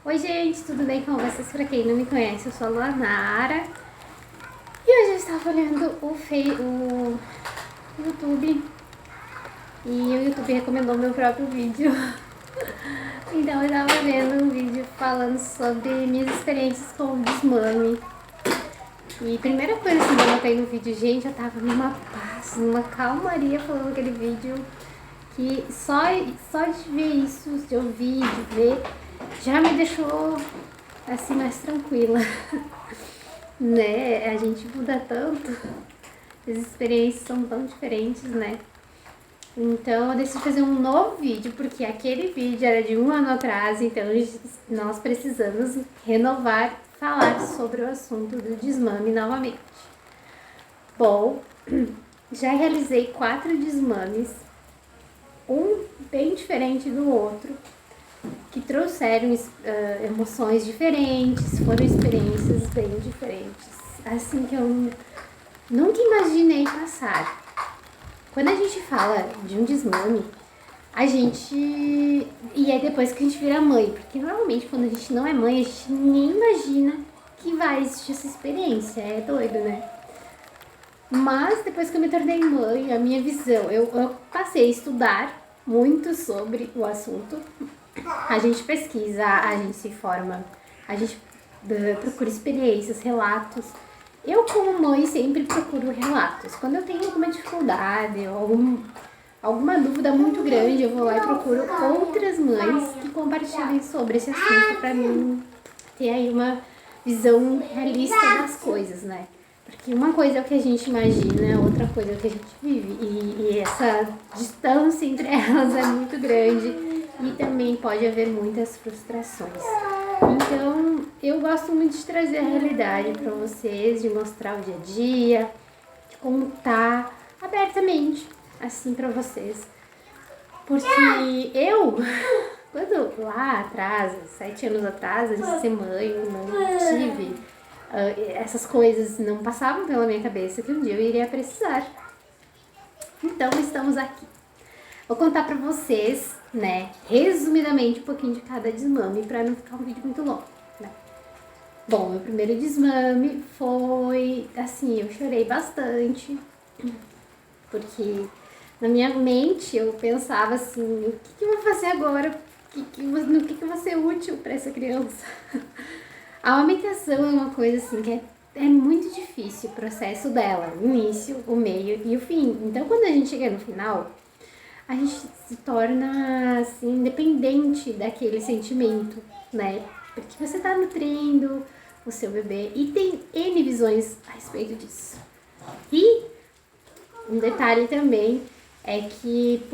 Oi gente, tudo bem com vocês? Pra quem não me conhece, eu sou a Luanara. E hoje eu estava olhando o YouTube e o YouTube recomendou meu próprio vídeo. Então eu estava vendo um vídeo falando sobre minhas experiências com o desmame. E a primeira coisa que eu notei no vídeo, gente, eu tava numa paz, numa calmaria falando aquele vídeo, que só de ver isso, de ouvir, de ver, já me deixou assim mais tranquila. Né? A gente muda tanto, as experiências são tão diferentes, né? Então eu decidi fazer um novo vídeo, porque aquele vídeo era de 1 ano atrás, então nós precisamos renovar, falar sobre o assunto do desmame novamente. Bom, já realizei 4 desmames, um bem diferente do outro, que trouxeram emoções diferentes, foram experiências bem diferentes, assim que eu nunca imaginei passar. Quando a gente fala de um desmame, a gente... E é depois que a gente vira mãe, porque normalmente quando a gente não é mãe, a gente nem imagina que vai existir essa experiência, é doido, né? Mas depois que eu me tornei mãe, a minha visão, eu passei a estudar muito sobre o assunto. A gente pesquisa, a gente se informa, a gente procura experiências, relatos. Eu, como mãe, sempre procuro relatos. Quando eu tenho alguma dificuldade ou alguma dúvida muito grande, eu vou lá e procuro outras mães que compartilhem sobre esse assunto para mim ter aí uma visão realista das coisas, né? Porque uma coisa é o que a gente imagina, outra coisa é o que a gente vive. E essa distância entre elas é muito grande e também pode haver muitas frustrações. Então, eu gosto muito de trazer a realidade para vocês, de mostrar o dia a dia, de contar abertamente, assim, para vocês. Porque eu, quando lá atrás, 7 anos atrás, antes de ser mãe, eu não tive... essas coisas não passavam pela minha cabeça que um dia eu iria precisar. Então, estamos aqui. Vou contar pra vocês, né, resumidamente, um pouquinho de cada desmame, pra não ficar um vídeo muito longo, né? Bom, meu primeiro desmame foi, assim, eu chorei bastante, porque na minha mente eu pensava assim, o que eu vou fazer agora? No que eu vou ser útil pra essa criança? A amamentação é uma coisa assim que é muito difícil o processo dela, o início, o meio e o fim. Então, quando a gente chega no final, a gente se torna assim independente daquele sentimento, né? Porque você tá nutrindo o seu bebê e tem N visões a respeito disso. E um detalhe também é que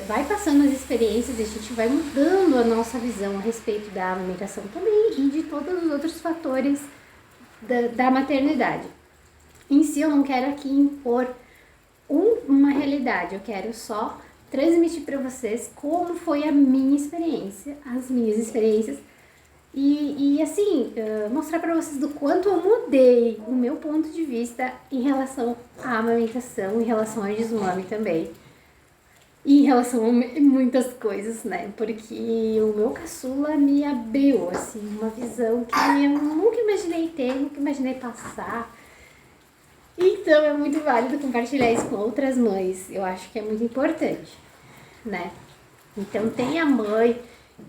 vai passando as experiências e a gente vai mudando a nossa visão a respeito da amamentação também e de todos os outros fatores da maternidade. Em si, eu não quero aqui impor uma realidade, eu quero só transmitir para vocês como foi a minha experiência, as minhas experiências e assim, mostrar para vocês do quanto eu mudei o meu ponto de vista em relação à amamentação, em relação ao desmame também. E em relação a muitas coisas, né? Porque o meu caçula me abriu, assim, uma visão que eu nunca imaginei ter, nunca imaginei passar. Então é muito válido compartilhar isso com outras mães. Eu acho que é muito importante, né? Então tem a mãe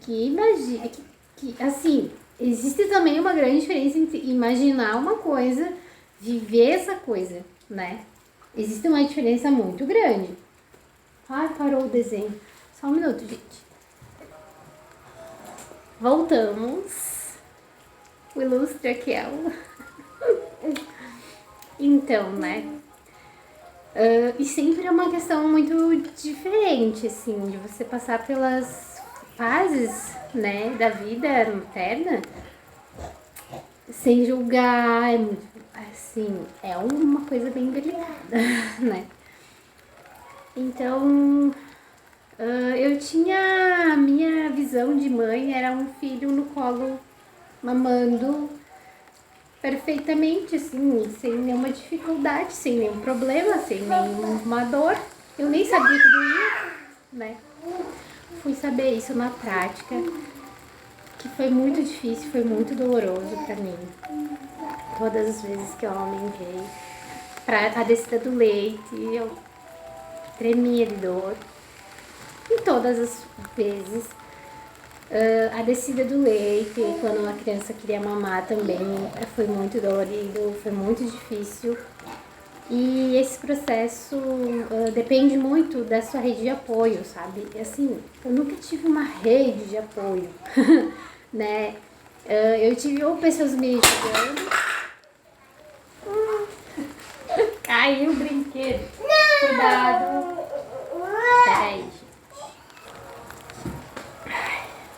que imagina, que assim, existe também uma grande diferença entre imaginar uma coisa, viver essa coisa, né? Existe uma diferença muito grande. Ai, parou o desenho. Só um minuto, gente. Voltamos. O ilustre aqui é o... Então, né? E sempre é uma questão muito diferente, assim, de você passar pelas fases, né, da vida materna sem julgar, assim, é uma coisa bem delicada, né? Então, eu tinha... A minha visão de mãe era um filho no colo, mamando perfeitamente, assim, sem nenhuma dificuldade, sem nenhum problema, sem nenhuma dor. Eu nem sabia que doía, né? Fui saber isso na prática. que foi muito difícil, foi muito doloroso pra mim. Todas as vezes que o homem veio. A descida do leite, eu tremia de dor. E todas as vezes, a descida do leite, quando uma criança queria mamar também, foi muito dolorido, foi muito difícil. E esse processo depende muito da sua rede de apoio, sabe? E, assim, eu nunca tive uma rede de apoio, né? Eu tive ou pessoas me ajudando. Caiu o brinquedo. Não! Cuidado. Peraí, gente.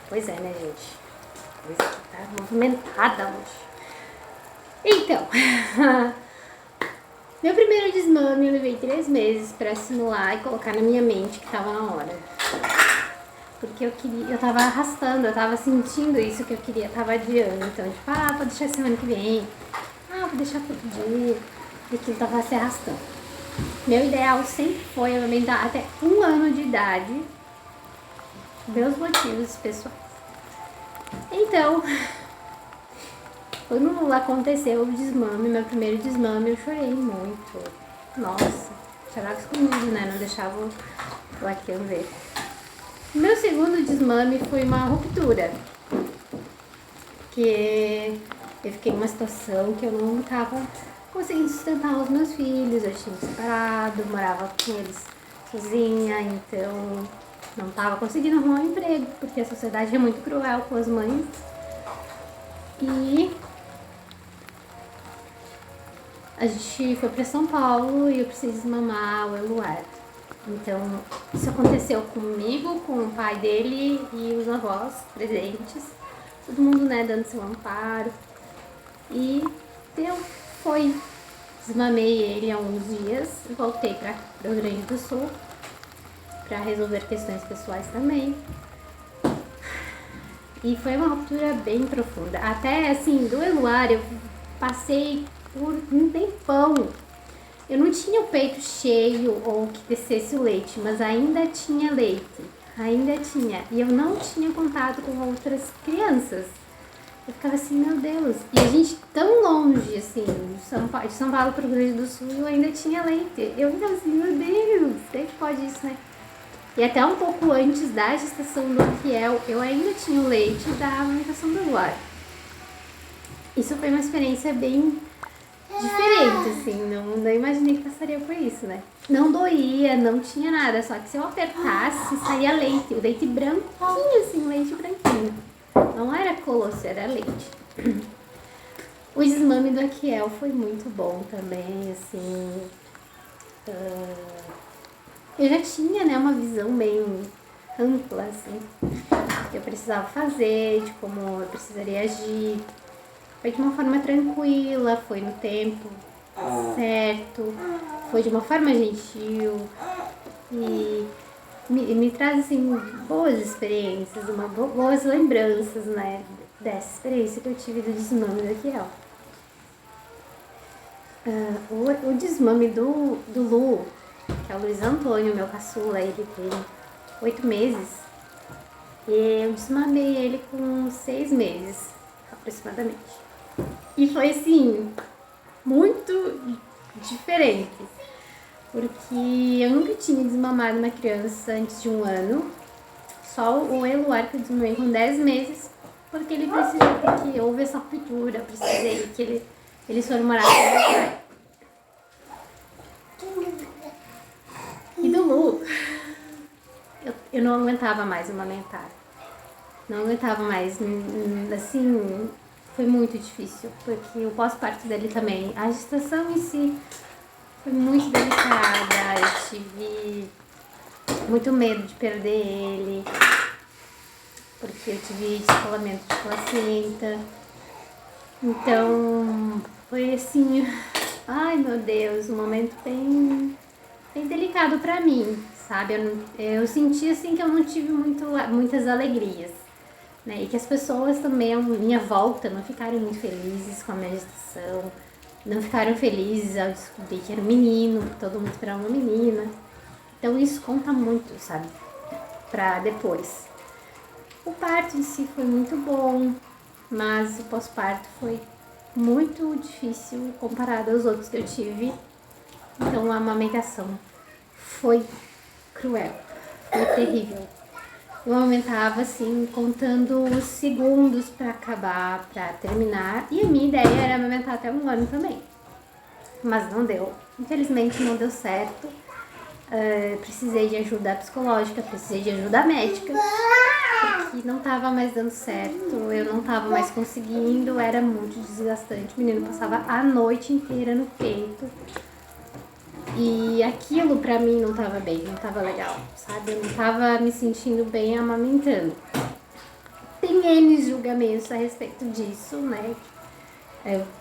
Pois é, né, gente? A coisa aqui tá movimentada hoje. Então... Meu primeiro desmame eu levei 3 meses pra simular e colocar na minha mente que tava na hora. Porque eu tava arrastando, eu tava sentindo isso que eu queria, tava adiando. Então, tipo, vou deixar semana que vem. Vou deixar todo dia. E aquilo tava se arrastando. Meu ideal sempre foi amamentar até 1 ano de idade. Meus motivos pessoais. Então... Quando aconteceu o desmame, meu primeiro desmame, eu chorei muito. Nossa, chorava escondido, né? Não deixava o Arqueu ver. Meu segundo desmame foi uma ruptura. Porque eu fiquei numa situação que eu não estava conseguindo sustentar os meus filhos. Eu tinha me separado, morava com eles sozinha, então não estava conseguindo arrumar um emprego, porque a sociedade é muito cruel com as mães. E... a gente foi pra São Paulo e eu preciso desmamar o Eluard. Então, isso aconteceu comigo, com o pai dele e os avós presentes. Todo mundo, né, dando seu amparo. E foi. Desmamei ele há uns dias e voltei para o Rio Grande do Sul para resolver questões pessoais também. E foi uma ruptura bem profunda. Até, assim, do Eluard eu passei por um tempão. Eu não tinha o peito cheio ou que descesse o leite, mas ainda tinha leite. Ainda tinha. E eu não tinha contato com outras crianças. Eu ficava assim, meu Deus. E a gente tão longe, assim, de São Paulo para o Rio Grande do Sul, eu ainda tinha leite. Eu ficava assim, meu Deus, como que pode isso, né? E até um pouco antes da gestação do Arquiel, eu ainda tinha o leite da amamentação do Eluard. Isso foi uma experiência bem diferente, assim, não imaginei que passaria por isso, né? Não doía, não tinha nada, só que se eu apertasse, saía leite, o leite branquinho, assim, leite branquinho. Não era colosso, era leite. O desmame do Arquiel foi muito bom também, assim. Eu já tinha, né, uma visão bem ampla, assim, do que eu precisava fazer, de como eu precisaria agir. Foi de uma forma tranquila, foi no tempo certo, foi de uma forma gentil e me traz, assim, boas experiências, boas lembranças, né, dessa experiência que eu tive do desmame do Arquiel. O desmame do Lu, que é o Luiz Antônio, meu caçula, ele tem 8 meses. E eu desmamei ele com 6 meses, aproximadamente. E foi, assim, muito diferente. Porque eu nunca tinha desmamado uma criança antes de 1 ano. Só o Eluard que eu desmamei com 10 meses. Porque ele precisou, que houve essa ruptura, precisei que eles foram morar com meu pai. E do Lu, eu não aguentava mais amamentar. Não aguentava mais, assim, foi muito difícil, porque o pós-parto dele também, a gestação em si foi muito delicada, eu tive muito medo de perder ele, porque eu tive descolamento de placenta. Então, foi assim, ai meu Deus, um momento bem delicado pra mim, sabe? Eu senti assim que eu não tive muitas alegrias, né? E que as pessoas também à minha volta não ficaram muito felizes com a minha gestação, não ficaram felizes ao descobrir que era um menino, todo mundo esperava uma menina. Então isso conta muito, sabe? Pra depois. O parto em si foi muito bom, mas o pós-parto foi muito difícil comparado aos outros que eu tive. Então a amamentação foi cruel, foi terrível. Eu amamentava assim, contando os segundos para acabar, para terminar. E a minha ideia era amamentar até 1 ano também. Mas não deu. Infelizmente não deu certo. Precisei de ajuda psicológica, precisei de ajuda médica. Porque não tava mais dando certo, eu não tava mais conseguindo, era muito desgastante. O menino passava a noite inteira no peito. E aquilo pra mim não tava bem, não tava legal, sabe? Eu não tava me sentindo bem amamentando. Tem N julgamentos a respeito disso, né?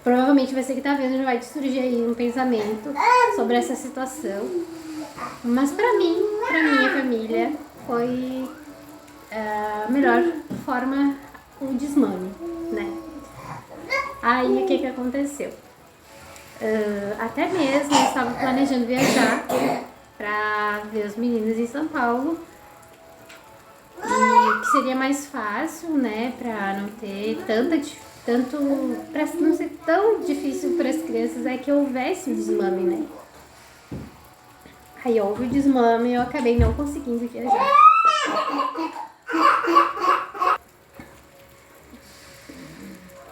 Provavelmente você que tá vendo já vai te surgir aí um pensamento sobre essa situação. Mas pra mim, pra minha família, foi a melhor forma o desmame, né? Aí o que aconteceu? Até mesmo eu estava planejando viajar para ver os meninos em São Paulo. E o que seria mais fácil, né, para não ter para não ser tão difícil para as crianças é que houvesse o desmame, né? Aí houve o desmame e eu acabei não conseguindo viajar.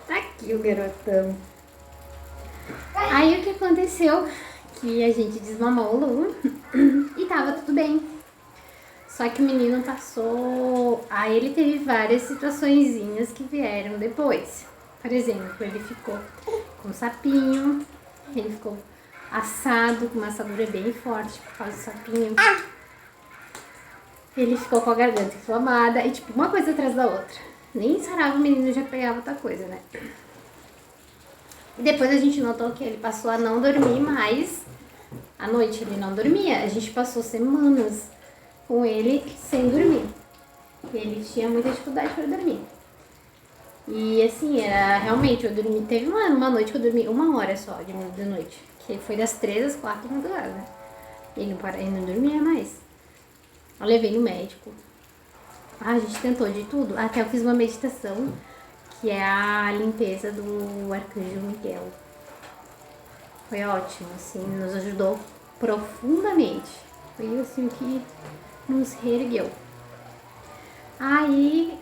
Aqui o garotão. Aí o que aconteceu? Que a gente desmamou o Lu e tava tudo bem. Só que o menino passou. Aí ele teve várias situaçõezinhas que vieram depois. Por exemplo, ele ficou com sapinho, ele ficou assado, com uma assadura bem forte por causa do sapinho. Ele ficou com a garganta inflamada e tipo, uma coisa atrás da outra. Nem sarava o menino, já pegava outra coisa, né? E depois a gente notou que ele passou a não dormir mais. À noite ele não dormia. A gente passou semanas com ele sem dormir. Ele tinha muita dificuldade para dormir. E assim, era realmente, eu dormi. Teve uma noite que eu dormi 1 hora só de noite. Que foi das 3 às 4 da madrugada. Ele não dormia mais. Eu levei no médico. A gente tentou de tudo. Até eu fiz uma meditação, que é a limpeza do Arcanjo Miguel. Foi ótimo, assim, nos ajudou profundamente. Foi assim que nos reergueu. Aí,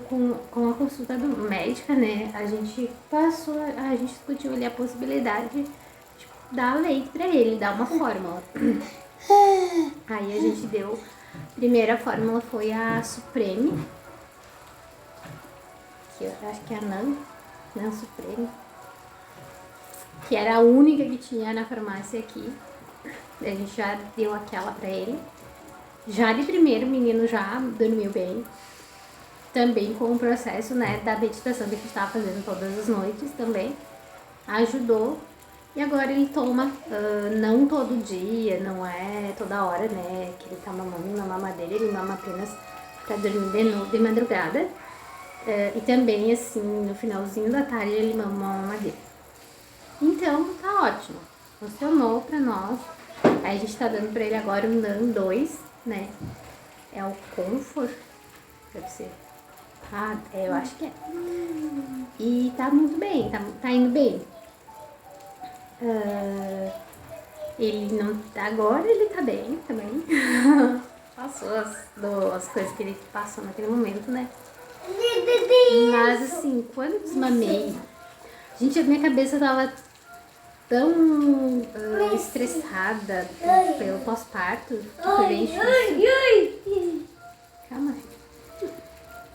com a consulta médica, né, a gente discutiu ali a possibilidade de dar leite pra ele, dar uma fórmula. Aí a gente deu, a primeira fórmula foi a Supreme, que eu acho que é a Nan Supreme, que era a única que tinha na farmácia aqui. A gente já deu aquela pra ele. Já de primeiro o menino já dormiu bem. Também com o processo, né, da meditação que a gente estava fazendo todas as noites também. Ajudou. E agora ele toma, não todo dia, não é toda hora, né, que ele tá mamando na mamadeira. Ele mama apenas pra dormir de madrugada. E também, assim, no finalzinho da tarde ele mama uma mamadeira. Então, tá ótimo. Funcionou pra nós. Aí a gente tá dando pra ele agora o NAN 2, né? É o Comfort, deve ser. Eu acho que é. E tá muito bem, tá indo bem. Ele não. Agora ele tá bem também. Passou as coisas que ele passou naquele momento, né? Mas assim, quando eu desmamei, gente, a minha cabeça tava tão estressada pelo pós-parto que foi bem difícil. Calma, filho.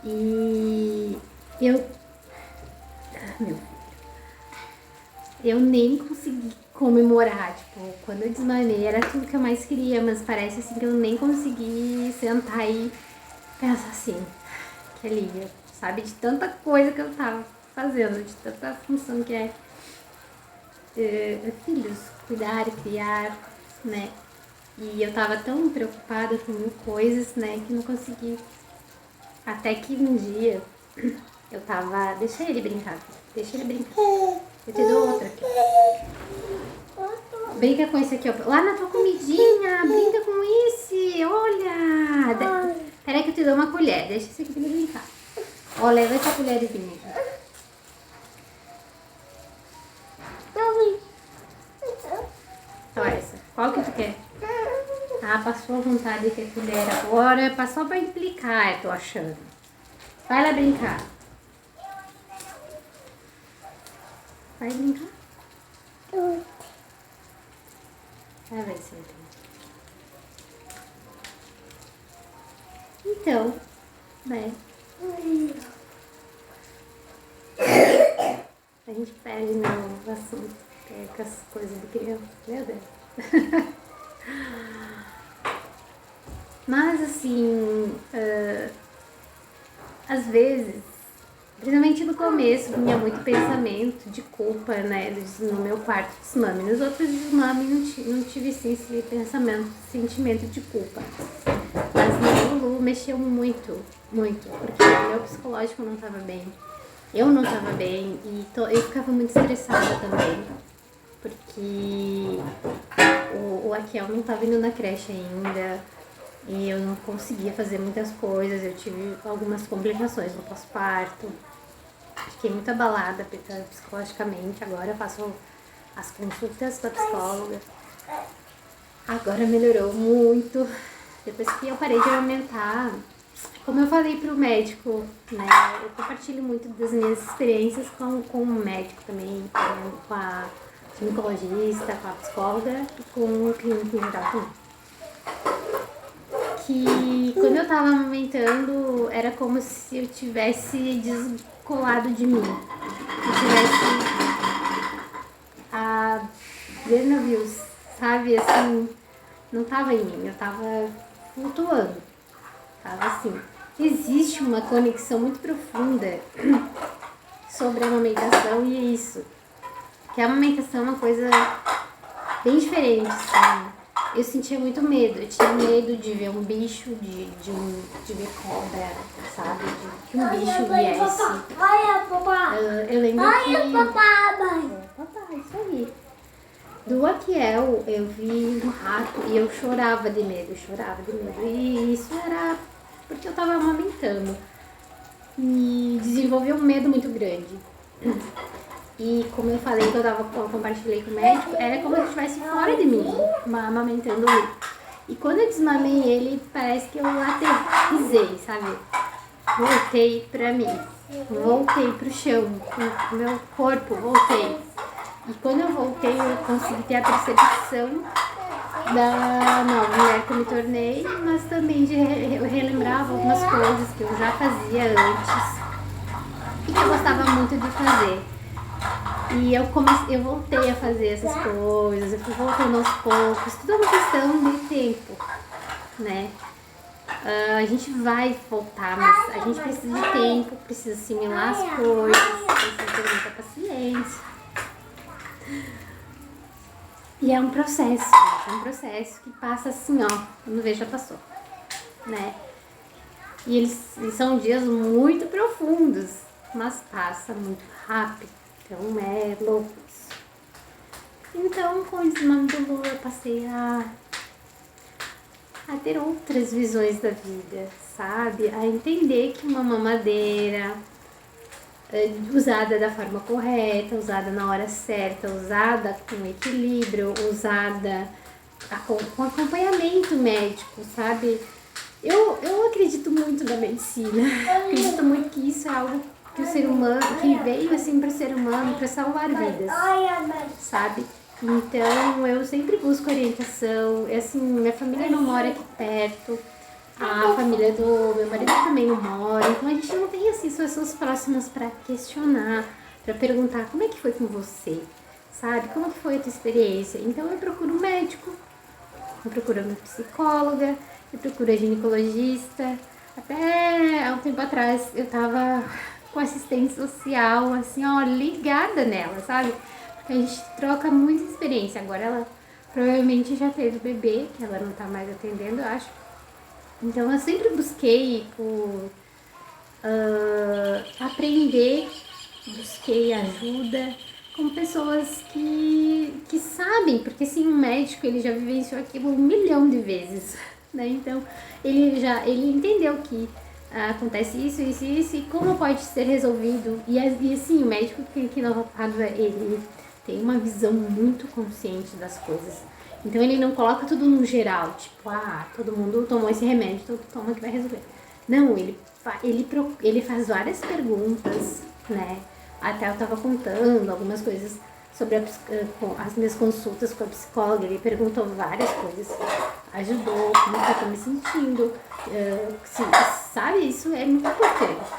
E eu nem consegui comemorar, tipo, quando eu desmamei era tudo que eu mais queria, mas parece assim que eu nem consegui sentar e pensar assim, que alívio, sabe, de tanta coisa que eu tava fazendo, de tanta função que é filhos, cuidar e criar, né, e eu tava tão preocupada com mil coisas, né, que não consegui. Até que um dia eu tava. Deixa ele brincar. Eu te dou outra aqui. Brinca com esse aqui, ó. Lá na tua comidinha. Brinca com esse. Olha. Peraí que eu te dou uma colher. Deixa esse aqui pra ele brincar. Ó, leva essa colherzinha. Ó, essa. Qual que tu quer? Ah, passou a vontade de ter colher agora. Passou pra implicar, eu tô achando. Vai lá brincar. Vai brincar? Vai ver se eu tenho. Então, né? A gente perde no assunto, pega as coisas de criança. Meu Deus. Mas assim, às vezes, principalmente no começo, vinha muito pensamento de culpa, né? No meu quarto desmame. Nos outros desmame não tive sim, esse pensamento, sentimento de culpa. Mas no Lulu mexeu muito, muito, porque o meu psicológico não estava bem. Eu não estava bem e eu ficava muito estressada também, porque o Aquiel não estava indo na creche ainda e eu não conseguia fazer muitas coisas, eu tive algumas complicações no pós-parto, fiquei muito abalada psicologicamente, agora eu faço as consultas com a psicóloga, agora melhorou muito, depois que eu parei de aumentar. Como eu falei pro médico, né, eu compartilho muito das minhas experiências com o médico também, com a ginecologista, com a psicóloga e com o clínico em geral também. Que quando eu tava amamentando, era como se eu tivesse descolado de mim. Eu tivesse a navios, sabe, assim, não tava em mim, eu tava flutuando. Tava assim. Existe uma conexão muito profunda sobre a amamentação e é isso. Que a amamentação é uma coisa bem diferente, assim. Eu sentia muito medo. Eu tinha medo de ver um bicho, de ver cobra, sabe? De que um bicho viesse. Eu lembro que... Papai, isso aí. Do Aquiel, eu vi um rato e eu chorava de medo, E isso era porque eu tava amamentando. E desenvolveu um medo muito grande. E como eu falei, que eu compartilhei com o médico, era como se eu estivesse fora de mim, amamentando ele. E quando eu desmamei ele, parece que eu aterrissei, sabe? Voltei pra mim. Voltei pro chão, o meu corpo, voltei. E quando eu voltei, eu consegui ter a percepção da nova mulher que eu me tornei, mas também eu relembrava algumas coisas que eu já fazia antes e que eu gostava muito de fazer. E eu voltei a fazer essas coisas, eu fui voltando aos poucos, tudo é uma questão de tempo, né? A gente vai voltar, mas a gente precisa de tempo, precisa assimilar as coisas, precisa ter muita paciência. E é um processo que passa assim, ó, quando vê já passou, né? E eles são dias muito profundos, mas passa muito rápido, então é louco isso. Então, com o desmame do Lulu, eu passei a ter outras visões da vida, sabe? A entender que uma mamadeira usada da forma correta, usada na hora certa, usada com equilíbrio, usada com acompanhamento médico, sabe? Eu acredito muito na medicina, acredito muito que isso é algo que o ser humano, que veio assim para o ser humano para salvar vidas, sabe? Então eu sempre busco orientação, assim, minha família não mora aqui perto, a família do meu marido também não mora, então a gente não tem assim pessoas próximas para questionar, para perguntar como é que foi com você, sabe? Como que foi a tua experiência? Então eu procuro um médico, eu procuro uma psicóloga, eu procuro a ginecologista. Até há um tempo atrás eu tava com assistente social, assim, ó, ligada nela, sabe? Porque a gente troca muita experiência. Agora ela provavelmente já teve bebê, que ela não tá mais atendendo, eu acho. Então eu sempre busquei por aprender, busquei ajuda com pessoas que sabem, porque assim, um médico ele já vivenciou aquilo 1 milhão de vezes, né? Então ele entendeu que acontece isso, isso e isso, e como pode ser resolvido. E assim, o médico que na Pádua, ele tem uma visão muito consciente das coisas. Então ele não coloca tudo no geral, tipo, todo mundo tomou esse remédio, então toma que vai resolver. Não, ele faz várias perguntas, né? Até eu tava contando algumas coisas sobre as minhas consultas com a psicóloga, ele perguntou várias coisas, ajudou, como que eu tô me sentindo, sabe, isso é muito importante,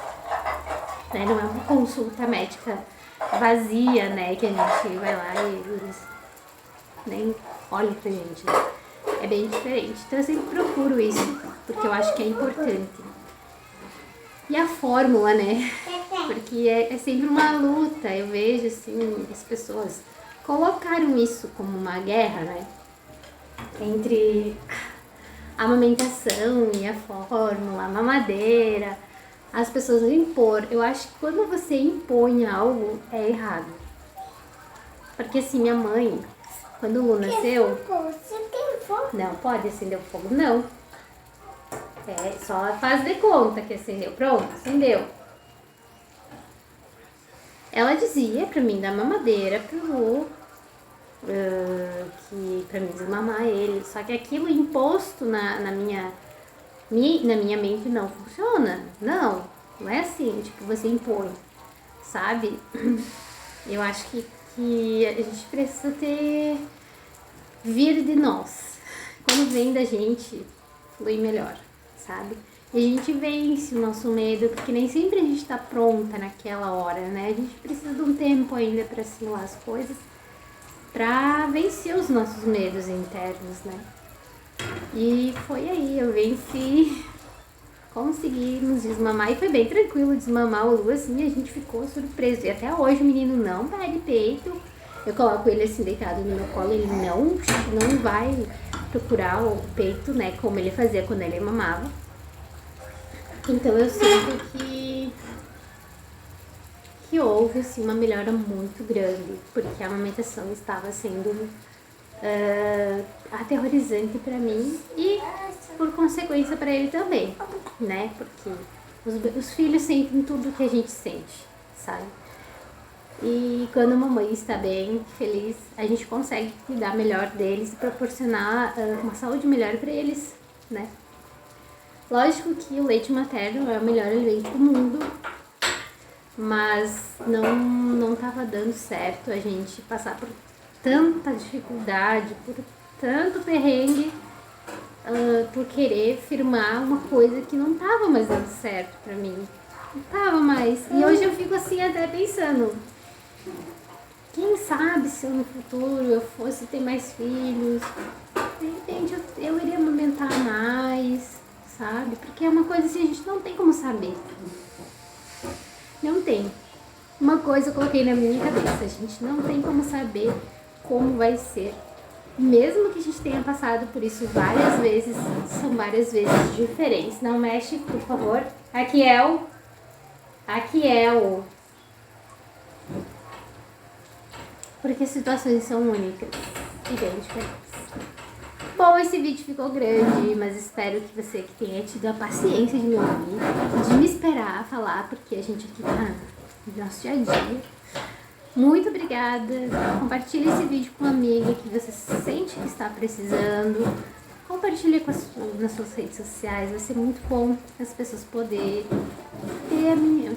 né? Não é uma consulta médica vazia, né, que a gente vai lá e eles nem olham pra gente, né? É bem diferente, então eu sempre procuro isso, porque eu acho que é importante. E a fórmula, né? Porque é sempre uma luta. Eu vejo, assim, as pessoas colocaram isso como uma guerra, né? Entre a amamentação e a fórmula, a mamadeira. As pessoas impor. Eu acho que quando você impõe algo, é errado. Porque assim, minha mãe, quando o Lu nasceu... Você tem fogo? Não, pode acender o fogo? Não. Só faz de conta que acendeu. Pronto, acendeu. Ela dizia pra mim dar mamadeira pro Lu, que pra mim desmamar ele. Só que aquilo imposto na minha mente não funciona. Não é assim, tipo, você impõe, sabe? Eu acho que a gente precisa vir de nós. Quando vem da gente, flui melhor, sabe? E a gente vence o nosso medo, porque nem sempre a gente tá pronta naquela hora, né? A gente precisa de um tempo ainda para assimilar as coisas, para vencer os nossos medos internos, né? E foi aí, eu venci, consegui nos desmamar e foi bem tranquilo desmamar o Lu, assim, a gente ficou surpreso. E até hoje o menino não pede peito, eu coloco ele assim deitado no meu colo, ele não vai procurar o peito, né, como ele fazia quando ele mamava. Então eu sinto que houve assim, uma melhora muito grande, porque a amamentação estava sendo aterrorizante para mim e por consequência para ele também, né? Porque os filhos sentem tudo que a gente sente, sabe? E quando a mamãe está bem, feliz, a gente consegue cuidar melhor deles e proporcionar uma saúde melhor para eles, né? Lógico que o leite materno é o melhor alimento do mundo, mas não estava dando certo a gente passar por tanta dificuldade, por tanto perrengue, por querer firmar uma coisa que não estava mais dando certo para mim. Não estava mais. E hoje eu fico assim até pensando, quem sabe se no futuro eu fosse ter mais filhos, de repente eu iria amamentar mais, sabe? Porque é uma coisa assim, a gente não tem como saber. Não tem. Uma coisa eu coloquei na minha cabeça, a gente não tem como saber como vai ser. Mesmo que a gente tenha passado por isso várias vezes, são várias vezes diferentes. Não mexe, por favor. Aqui é o... Porque as situações são únicas e bem diferentes. Bom, esse vídeo ficou grande, mas espero que você que tenha tido a paciência de me ouvir, de me esperar falar, porque a gente aqui tá no nosso dia a dia. Muito obrigada. Compartilhe esse vídeo com uma amiga que você sente que está precisando. Compartilhe nas suas redes sociais, vai ser muito bom as pessoas poderem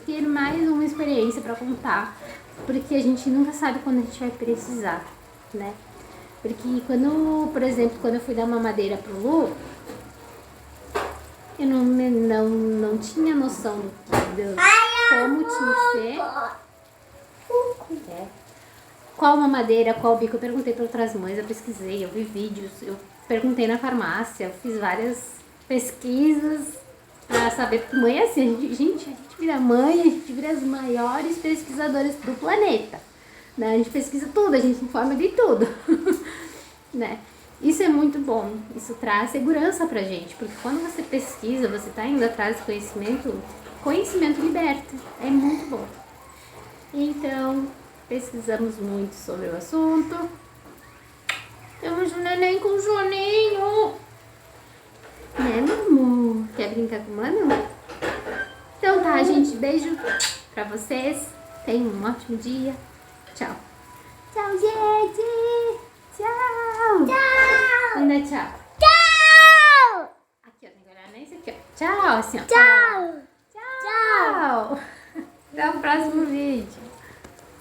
ter mais uma experiência para contar, porque a gente nunca sabe quando a gente vai precisar, né? Porque por exemplo, quando eu fui dar mamadeira pro Lu, eu não tinha noção de como tinha que ser. Qual mamadeira, qual bico, eu perguntei para outras mães, eu pesquisei, eu vi vídeos, eu perguntei na farmácia, eu fiz várias pesquisas pra saber, porque mãe é assim, a gente vira mãe, a gente vira as maiores pesquisadoras do planeta, né? A gente pesquisa tudo, a gente informa de tudo, né? Isso é muito bom, isso traz segurança pra gente, porque quando você pesquisa, você tá indo atrás de conhecimento liberta, é muito bom. Então, pesquisamos muito sobre o assunto. Temos um neném com soninho. Né, Mamu? Quer brincar com o Mano? Então tá, gente. Beijo pra vocês. Tenham um ótimo dia. Tchau. Tchau, gente. Tchau. Tchau. Ainda tchau. Tchau. Aqui, ó. Tem que olhar nesse aqui, ó. Tchau, assim, ó. Tchau. Tchau. Até o próximo vídeo.